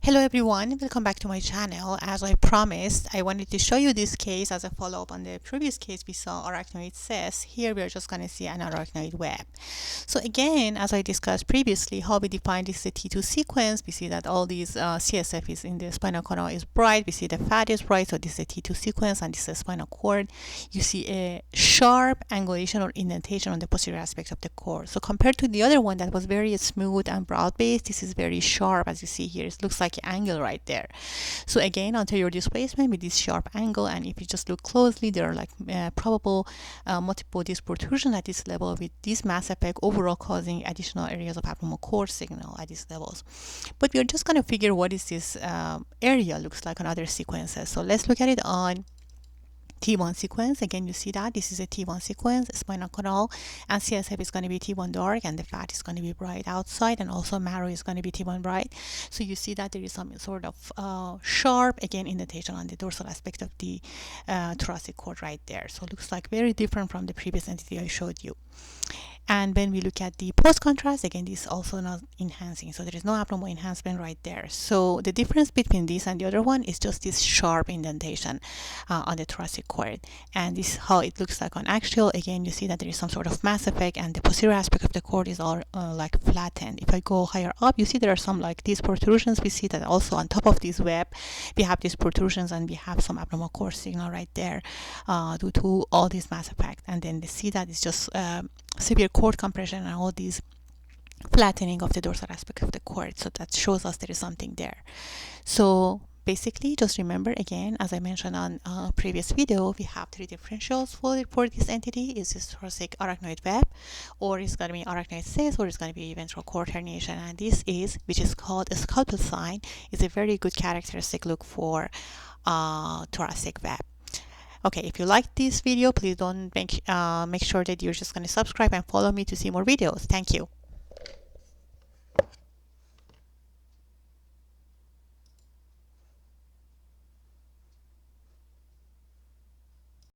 Hello everyone, welcome back to my channel. As I promised, I wanted to show you this case as a follow-up on the previous case we saw arachnoid cysts. Here we are just going to see an arachnoid web. So again, as I discussed previously, how we define this is a T2 sequence. We see that all these CSF is in the spinal canal is bright. We see the fat is bright, so this is a T2 sequence and this is a spinal cord. You see a sharp angulation or indentation on the posterior aspect of the cord. So compared to the other one that was very smooth and broad-based, this is very sharp. As you see here, it looks like angle right there. So again, anterior displacement with this sharp angle, and if you just look closely, there are like probable multiple disc protrusion at this level with this mass effect overall causing additional areas of abnormal cord signal at these levels. But we're just going to figure what is this area looks like on other sequences. So let's look at it on T1 sequence. Again, you see that this is a T1 sequence, spinal canal, and CSF is going to be T1 dark, and the fat is going to be bright outside, and also marrow is going to be T1 bright. So you see that there is some sort of sharp, again, indentation on the dorsal aspect of the thoracic cord right there. So it looks like very different from the previous entity I showed you. And when we look at the post contrast, again, this is also not enhancing, so there is no abnormal enhancement right there. So the difference between this and the other one is just this sharp indentation on the thoracic cord, and this is how it looks like on axial. Again, you see that there is some sort of mass effect, and the posterior aspect of the cord is all like flattened. If I go higher up, you see there are some like these protrusions. We see that also on top of this web we have these protrusions, and we have some abnormal cord signal right there due to all this mass effect. And then we see that it's just severe cord compression and all these flattening of the dorsal aspect of the cord. So that shows us there is something there. So basically, just remember again, as I mentioned on a previous video, we have three differentials for this entity. Is this thoracic arachnoid web, or it's going to be arachnoid cyst, or it's going to be ventral cord herniation. And this is, which is called a scalpel sign, is a very good characteristic look for thoracic web. Okay, if you like this video, please don't make sure that you're just going to subscribe and follow me to see more videos. Thank you.